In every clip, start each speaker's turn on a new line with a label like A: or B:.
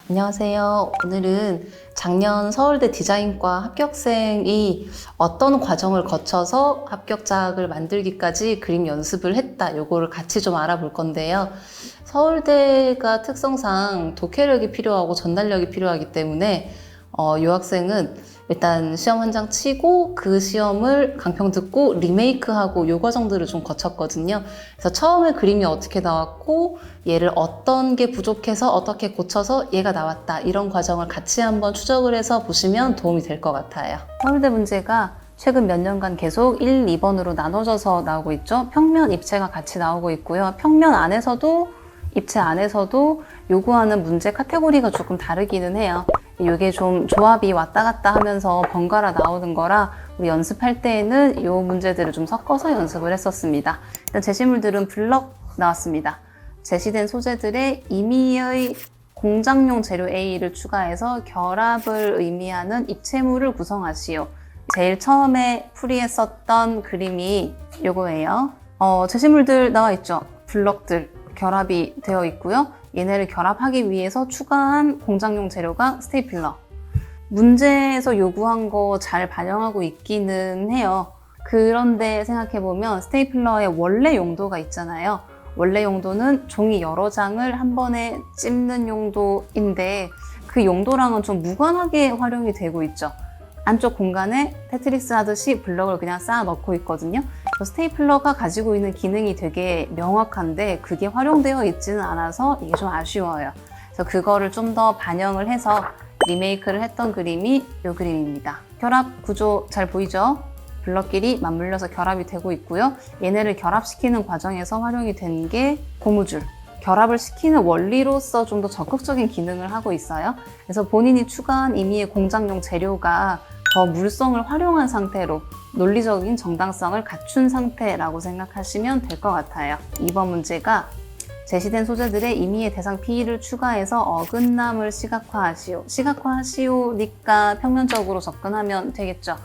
A: 안녕하세요. 오늘은 작년 서울대 디자인과 합격생이 어떤 과정을 거쳐서 합격작을 만들기까지 그림 연습을 했다. 요거를 같이 좀 알아볼 건데요. 서울대가 특성상 독해력이 필요하고 전달력이 필요하기 때문에 이 학생은 일단 시험 한 장 치고 그 시험을 강평 듣고 리메이크하고 요 과정들을 좀 거쳤거든요. 그래서 처음에 그림이 어떻게 나왔고 얘를 어떤 게 부족해서 어떻게 고쳐서 얘가 나왔다. 이런 과정을 같이 한번 추적을 해서 보시면 도움이 될 것 같아요. 서울대 문제가 최근 몇 년간 계속 1, 2번으로 나눠져서 나오고 있죠. 평면, 입체가 같이 나오고 있고요. 평면 안에서도 입체 안에서도 요구하는 문제 카테고리가 조금 다르기는 해요. 이게 좀 조합이 왔다 갔다 하면서 번갈아 나오는 거라 우리 연습할 때에는 이 문제들을 좀 섞어서 연습을 했었습니다. 일단 제시물들은 블럭 나왔습니다. 제시된 소재들의 임의의 공장용 재료 A를 추가해서 결합을 의미하는 입체물을 구성하시오. 제일 처음에 풀이했었던 그림이 요거예요. 제시물들 나와 있죠. 블럭들 결합이 되어 있고요. 얘네를 결합하기 위해서 추가한 공장용 재료가 스테이플러. 문제에서 요구한 거 잘 반영하고 있기는 해요. 그런데 생각해보면 스테이플러의 원래 용도가 있잖아요. 원래 용도는 종이 여러 장을 한 번에 찝는 용도인데 그 용도랑은 좀 무관하게 활용이 되고 있죠. 안쪽 공간에 테트리스 하듯이 블럭을 그냥 쌓아 넣고 있거든요. 스테이플러가 가지고 있는 기능이 되게 명확한데 그게 활용되어 있지는 않아서 이게 좀 아쉬워요. 그래서 그거를 좀 더 반영을 해서 리메이크를 했던 그림이 이 그림입니다. 결합 구조 잘 보이죠? 블럭끼리 맞물려서 결합이 되고 있고요. 얘네를 결합시키는 과정에서 활용이 된 게 고무줄. 결합을 시키는 원리로서 좀 더 적극적인 기능을 하고 있어요. 그래서 본인이 추가한 임의의 공장용 재료가 더 물성을 활용한 상태로 논리적인 정당성을 갖춘 상태라고 생각하시면 될 것 같아요. 2번 문제가 제시된 소재들의 임의의 대상 P를 추가해서 어긋남을 시각화하시오. 시각화하시오니까 평면적으로 접근하면 되겠죠.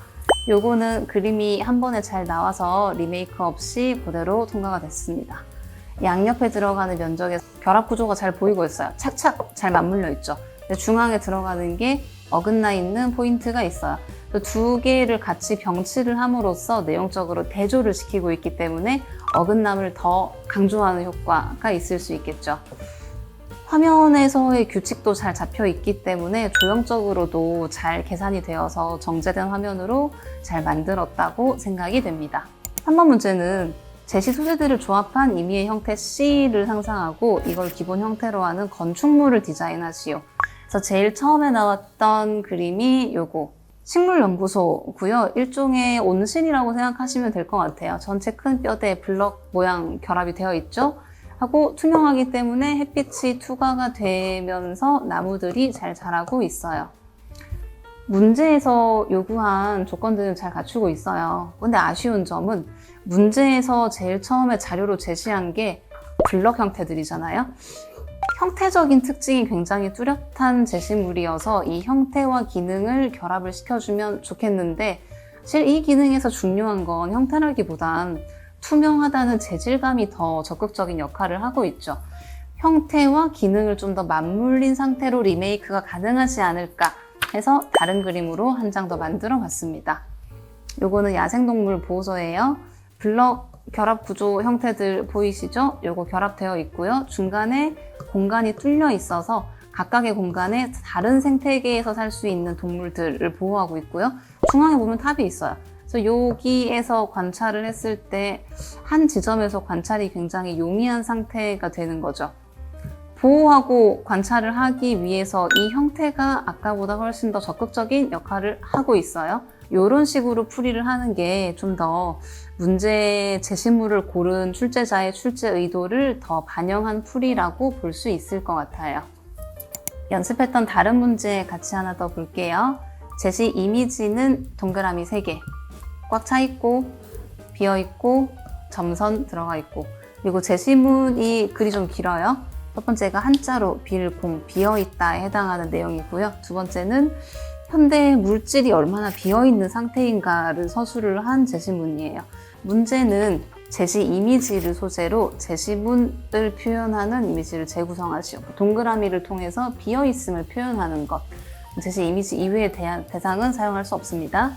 A: 요거는 그림이 한 번에 잘 나와서 리메이크 없이 그대로 통과가 됐습니다. 양옆에 들어가는 면적에 결합 구조가 잘 보이고 있어요. 착착 잘 맞물려 있죠. 중앙에 들어가는 게 어긋나 있는 포인트가 있어요. 두 개를 같이 병치를 함으로써 내용적으로 대조를 시키고 있기 때문에 어긋남을 더 강조하는 효과가 있을 수 있겠죠. 화면에서의 규칙도 잘 잡혀 있기 때문에 조형적으로도 잘 계산이 되어서 정제된 화면으로 잘 만들었다고 생각이 됩니다. 3번 문제는 제시 소재들을 조합한 임의의 형태 C를 상상하고 이걸 기본 형태로 하는 건축물을 디자인하시오. 그래서 제일 처음에 나왔던 그림이 요거 식물연구소고요. 일종의 온실이라고 생각하시면 될 것 같아요. 전체 큰 뼈대 블럭 모양 결합이 되어 있죠. 하고 투명하기 때문에 햇빛이 투과가 되면서 나무들이 잘 자라고 있어요. 문제에서 요구한 조건들은 잘 갖추고 있어요. 근데 아쉬운 점은 문제에서 제일 처음에 자료로 제시한 게 블럭 형태들이잖아요. 형태적인 특징이 굉장히 뚜렷한 제시물이어서 이 형태와 기능을 결합을 시켜주면 좋겠는데 사실 이 기능에서 중요한 건 형태라기보단 투명하다는 재질감이 더 적극적인 역할을 하고 있죠. 형태와 기능을 좀 더 맞물린 상태로 리메이크가 가능하지 않을까 해서 다른 그림으로 한 장 더 만들어 봤습니다. 요거는 야생동물 보호소예요. 블럭 결합 구조 형태들 보이시죠? 요거 결합되어 있고요. 중간에 공간이 뚫려 있어서 각각의 공간에 다른 생태계에서 살 수 있는 동물들을 보호하고 있고요. 중앙에 보면 탑이 있어요. 그래서 여기에서 관찰을 했을 때 한 지점에서 관찰이 굉장히 용이한 상태가 되는 거죠. 보호하고 관찰을 하기 위해서 이 형태가 아까보다 훨씬 더 적극적인 역할을 하고 있어요. 이런 식으로 풀이를 하는 게 좀 더 문제 제시물을 고른 출제자의 출제 의도를 더 반영한 풀이라고 볼 수 있을 것 같아요. 연습했던 다른 문제 같이 하나 더 볼게요. 제시 이미지는 동그라미 3개, 꽉 차 있고, 비어 있고, 점선 들어가 있고, 그리고 제시문이 글이 좀 길어요. 첫 번째가 한자로 빌공, 비어있다에 해당하는 내용이고요. 두 번째는 현대의 물질이 얼마나 비어있는 상태인가를 서술을 한 제시문이에요. 문제는
B: 제시 이미지를 소재로 제시문을 표현하는 이미지를 재구성하시오. 동그라미를 통해서 비어있음을 표현하는 것. 제시 이미지 이외의 대상은 사용할 수 없습니다.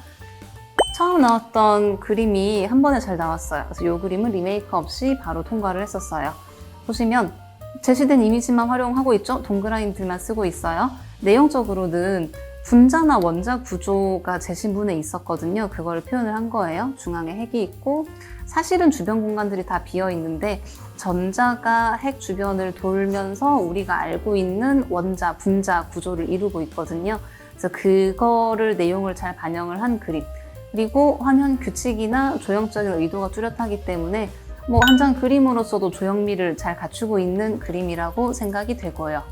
B: 처음 나왔던 그림이 한 번에 잘 나왔어요. 그래서 이 그림은 리메이크 없이 바로 통과를 했었어요. 보시면 제시된 이미지만 활용하고 있죠? 동그라미들만 쓰고 있어요. 내용적으로는 분자나 원자 구조가 제시문에 있었거든요. 그걸 표현을 한 거예요. 중앙에 핵이 있고 사실은 주변 공간들이 다 비어 있는데 전자가 핵 주변을 돌면서 우리가 알고 있는 원자, 분자 구조를 이루고 있거든요. 그래서 그거를 내용을 잘 반영을 한 그림. 그리고 화면 규칙이나 조형적인 의도가 뚜렷하기 때문에 뭐 한 장 그림으로서도 조형미를 잘 갖추고 있는 그림이라고 생각이 되고요.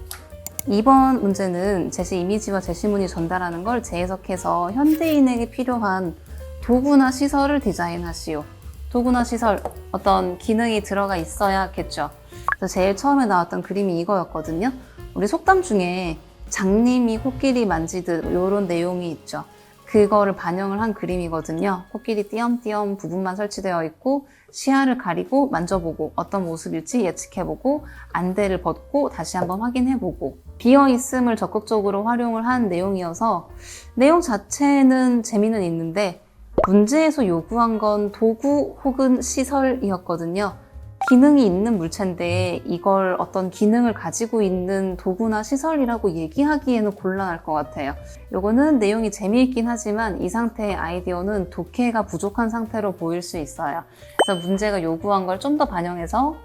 B: 2번 문제는 제시 이미지와 제시문이 전달하는 걸 재해석해서 현대인에게 필요한 도구나 시설을 디자인하시오. 도구나 시설, 어떤 기능이 들어가 있어야겠죠. 그래서 제일 처음에 나왔던 그림이 이거였거든요. 우리 속담 중에 장님이 코끼리 만지듯 이런 내용이 있죠. 그거를 반영을 한 그림이거든요. 코끼리 띄엄띄엄 부분만 설치되어 있고 시야를 가리고 만져보고 어떤 모습일지 예측해보고 안대를 벗고 다시 한번 확인해보고 비어있음을 적극적으로 활용을 한 내용이어서 내용 자체는 재미는 있는데 문제에서 요구한 건 도구 혹은 시설이었거든요. 기능이 있는 물체인데 이걸 어떤 기능을 가지고 있는 도구나 시설이라고 얘기하기에는 곤란할 것 같아요. 요거는 내용이 재미있긴 하지만 이 상태의 아이디어는 독해가 부족한 상태로 보일 수 있어요. 그래서 문제가 요구한 걸 좀 더 반영해서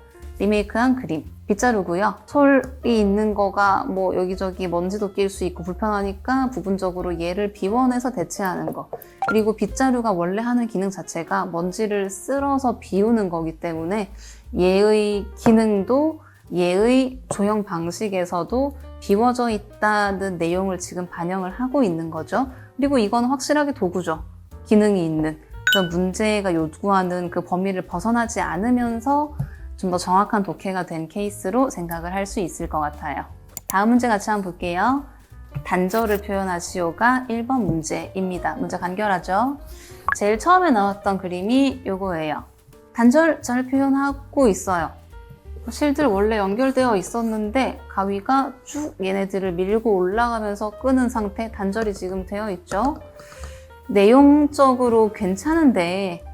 B: 리메이크한 그림. 빗자루고요. 솔이 있는 거가 뭐 여기저기 먼지도 낄 수 있고 불편하니까 부분적으로 얘를 비워내서 대체하는 거. 그리고 빗자루가 원래 하는 기능 자체가 먼지를 쓸어서 비우는 거기 때문에 얘의 기능도 얘의 조형 방식에서도 비워져 있다는 내용을 지금 반영을 하고 있는 거죠. 그리고 이건 확실하게 도구죠. 기능이 있는. 그래서 문제가 요구하는 그 범위를 벗어나지 않으면서 좀 더 정확한 독해가 된 케이스로 생각을 할 수 있을 것 같아요. 다음 문제 같이 한번 볼게요. 단절을 표현하시오가 1번 문제입니다. 문제 간결하죠? 제일 처음에 나왔던 그림이 요거예요. 단절 잘 표현하고 있어요. 실들 원래 연결되어 있었는데 가위가 쭉 얘네들을 밀고 올라가면서 끄는 상태, 단절이 지금 되어 있죠. 내용적으로 괜찮은데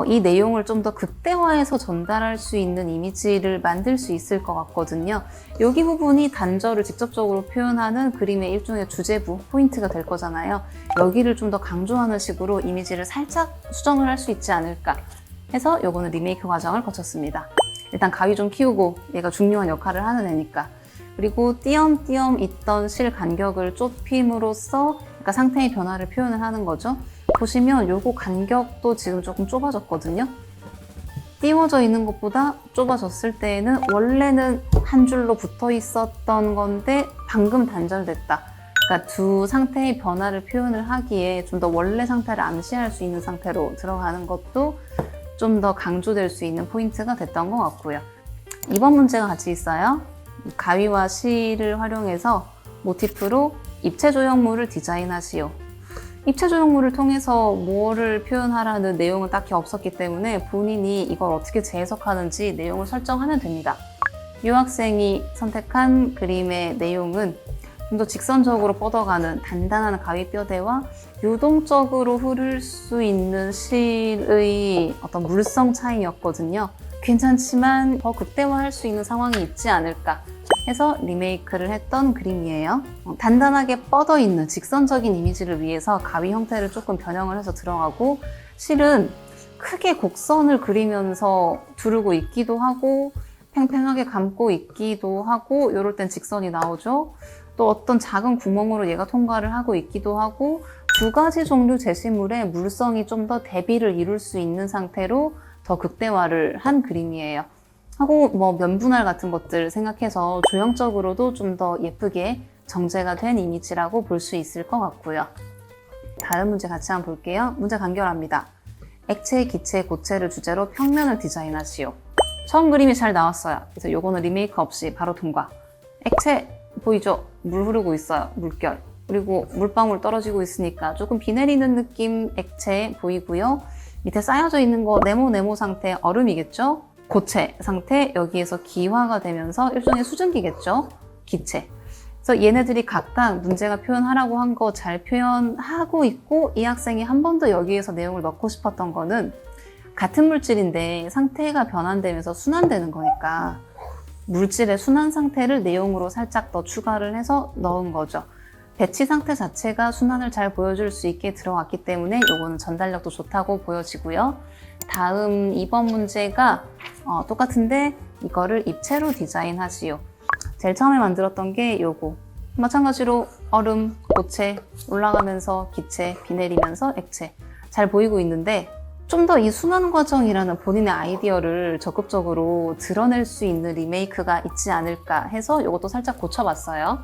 B: 이 내용을 좀 더 극대화해서 전달할 수 있는 이미지를 만들 수 있을 것 같거든요. 여기 부분이 단절을 직접적으로 표현하는 그림의 일종의 주제부, 포인트가 될 거잖아요. 여기를 좀 더 강조하는 식으로 이미지를 살짝 수정을 할 수 있지 않을까 해서 요거는 리메이크 과정을 거쳤습니다. 일단 가위 좀 키우고 얘가 중요한 역할을 하는 애니까. 그리고 띄엄띄엄 있던 실 간격을 좁힘으로써 그러니까 상태의 변화를 표현을 하는 거죠. 보시면 요거 간격도 지금 조금 좁아졌거든요. 띄워져 있는 것보다 좁아졌을 때에는 원래는 한 줄로 붙어 있었던 건데 방금 단절됐다. 그러니까 두 상태의 변화를 표현을 하기에 좀 더 원래 상태를 암시할 수 있는 상태로 들어가는 것도 좀 더 강조될 수 있는 포인트가 됐던 것 같고요. 이번 문제가 같이 있어요. 가위와 실을 활용해서 모티프로 입체 조형물을 디자인하시오. 입체 조형물을 통해서 뭐를 표현하라는 내용은 딱히 없었기 때문에 본인이 이걸 어떻게 재해석하는지 내용을 설정하면 됩니다. 유학생이 선택한 그림의 내용은 좀 더 직선적으로 뻗어가는 단단한 가위뼈대와 유동적으로 흐를 수 있는 실의 어떤 물성 차이였거든요. 괜찮지만 더 극대화할 수 있는 상황이 있지 않을까 해서 리메이크를 했던 그림이에요. 단단하게 뻗어있는 직선적인 이미지를 위해서 가위 형태를 조금 변형을 해서 들어가고 실은 크게 곡선을 그리면서 두르고 있기도 하고 팽팽하게 감고 있기도 하고 이럴 땐 직선이 나오죠. 또 어떤 작은 구멍으로 얘가 통과를 하고 있기도 하고 두 가지 종류 제시물에 물성이 좀 더 대비를 이룰 수 있는 상태로 더 극대화를 한 그림이에요. 하고 뭐 면분할 같은 것들 생각해서 조형적으로도 좀 더 예쁘게 정제가 된 이미지라고 볼 수 있을 것 같고요. 다른 문제 같이 한번 볼게요. 문제 간결합니다. 액체, 기체, 고체를 주제로 평면을 디자인하시오. 처음 그림이 잘 나왔어요. 그래서 요거는 리메이크 없이 바로 통과. 액체 보이죠? 물 흐르고 있어요. 물결. 그리고 물방울 떨어지고 있으니까 조금 비 내리는 느낌 액체 보이고요. 밑에 쌓여져 있는 거 네모 상태 얼음이겠죠? 고체 상태, 여기에서 기화가 되면서 일종의 수증기겠죠? 기체. 그래서 얘네들이 각각 문제가 표현하라고 한 거 잘 표현하고 있고, 이 학생이 한 번 더 여기에서 내용을 넣고 싶었던 거는 같은 물질인데 상태가 변환되면서 순환되는 거니까 물질의 순환 상태를 내용으로 살짝 더 추가를 해서 넣은 거죠. 배치 상태 자체가 순환을 잘 보여줄 수 있게 들어갔기 때문에 요거는 전달력도 좋다고 보여지고요. 다음 2번 문제가 똑같은데 이거를 입체로 디자인하시오. 제일 처음에 만들었던 게 요거. 마찬가지로 얼음, 고체, 올라가면서 기체, 비 내리면서 액체. 잘 보이고 있는데 좀 더 이 순환 과정이라는 본인의 아이디어를 적극적으로 드러낼 수 있는 리메이크가 있지 않을까 해서 이것도 살짝 고쳐봤어요.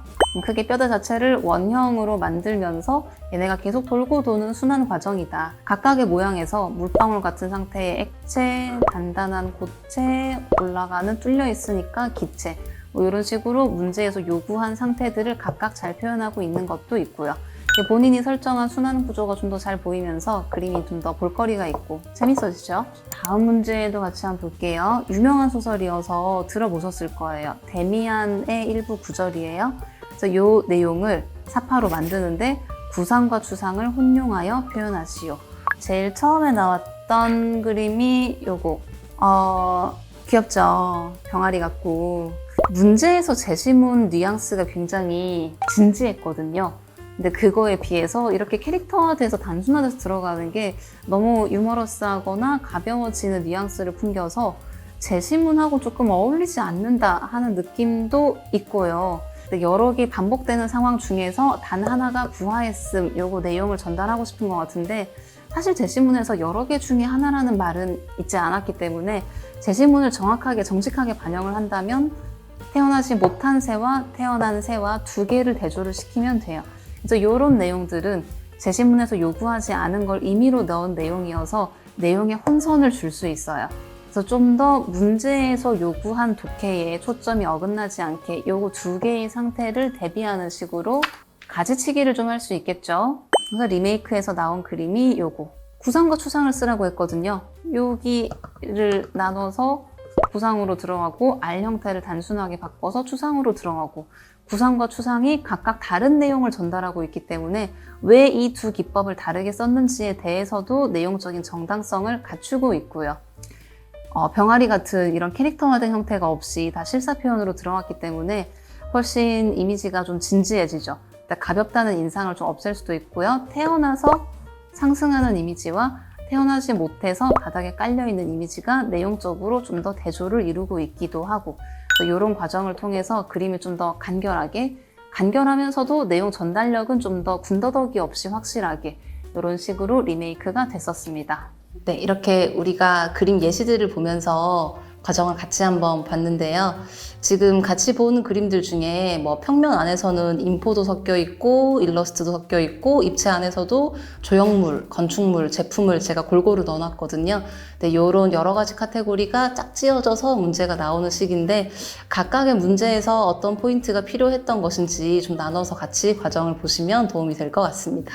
B: 크게 뼈대 자체를 원형으로 만들면서 얘네가 계속 돌고 도는 순환 과정이다. 각각의 모양에서 물방울 같은 상태의 액체, 단단한 고체, 올라가는 뚫려 있으니까 기체. 이런 식으로 문제에서 요구한 상태들을 각각 잘 표현하고 있는 것도 있고요. 본인이 설정한 순환 구조가 좀 더 잘 보이면서 그림이 좀 더 볼거리가 있고 재밌어지죠? 다음 문제도 같이 한번 볼게요. 유명한 소설이어서 들어보셨을 거예요. 데미안의 일부 구절이에요. 그래서 이 내용을 사파로 만드는데 구상과 추상을 혼용하여 표현하시오. 제일 처음에 나왔던 그림이 요거. 귀엽죠? 병아리 같고. 문제에서 제시문 뉘앙스가 굉장히 진지했거든요. 근데 그거에 비해서 이렇게 캐릭터화돼서 단순화돼서 들어가는 게 너무 유머러스하거나 가벼워지는 뉘앙스를 풍겨서 제시문하고 조금 어울리지 않는다 하는 느낌도 있고요. 근데 여러 개 반복되는 상황 중에서 단 하나가 부화했음, 요거 내용을 전달하고 싶은 것 같은데 사실 제시문에서 여러 개 중에 하나라는 말은 있지 않았기 때문에 제시문을 정확하게 정직하게 반영을 한다면 태어나지 못한 새와 태어난 새와 두 개를 대조를 시키면 돼요. 그래서 이런 내용들은 제시문에서 요구하지 않은 걸 임의로 넣은 내용이어서 내용에 혼선을 줄 수 있어요. 그래서 좀 더 문제에서 요구한 독해에 초점이 어긋나지 않게 요거 두 개의 상태를 대비하는 식으로 가지치기를 좀 할 수 있겠죠. 그래서 리메이크에서 나온 그림이 요거. 구상과 추상을 쓰라고 했거든요. 여기를 나눠서 구상으로 들어가고 R 형태를 단순하게 바꿔서 추상으로 들어가고 구상과 추상이 각각 다른 내용을 전달하고 있기 때문에 왜 이 두 기법을 다르게 썼는지에 대해서도 내용적인 정당성을 갖추고 있고요. 병아리 같은 이런 캐릭터화된 형태가 없이 다 실사 표현으로 들어갔기 때문에 훨씬 이미지가 좀 진지해지죠. 가볍다는 인상을 좀 없앨 수도 있고요. 태어나서 상승하는 이미지와 태어나지 못해서 바닥에 깔려있는 이미지가 내용적으로 좀 더 대조를 이루고 있기도 하고 이런 과정을 통해서 그림이 좀 더 간결하면서도 내용 전달력은 좀 더 군더더기 없이 확실하게 이런 식으로 리메이크가 됐었습니다.
A: 네, 이렇게 우리가 그림 예시들을 보면서 과정을 같이 한번 봤는데요. 지금 같이 보는 그림들 중에 뭐 평면 안에서는 인포도 섞여 있고 일러스트도 섞여 있고 입체 안에서도 조형물, 건축물, 제품을 제가 골고루 넣어놨거든요. 네, 이런 여러 가지 카테고리가 짝지어져서 문제가 나오는 식인데 각각의 문제에서 어떤 포인트가 필요했던 것인지 좀 나눠서 같이 과정을 보시면 도움이 될 것 같습니다.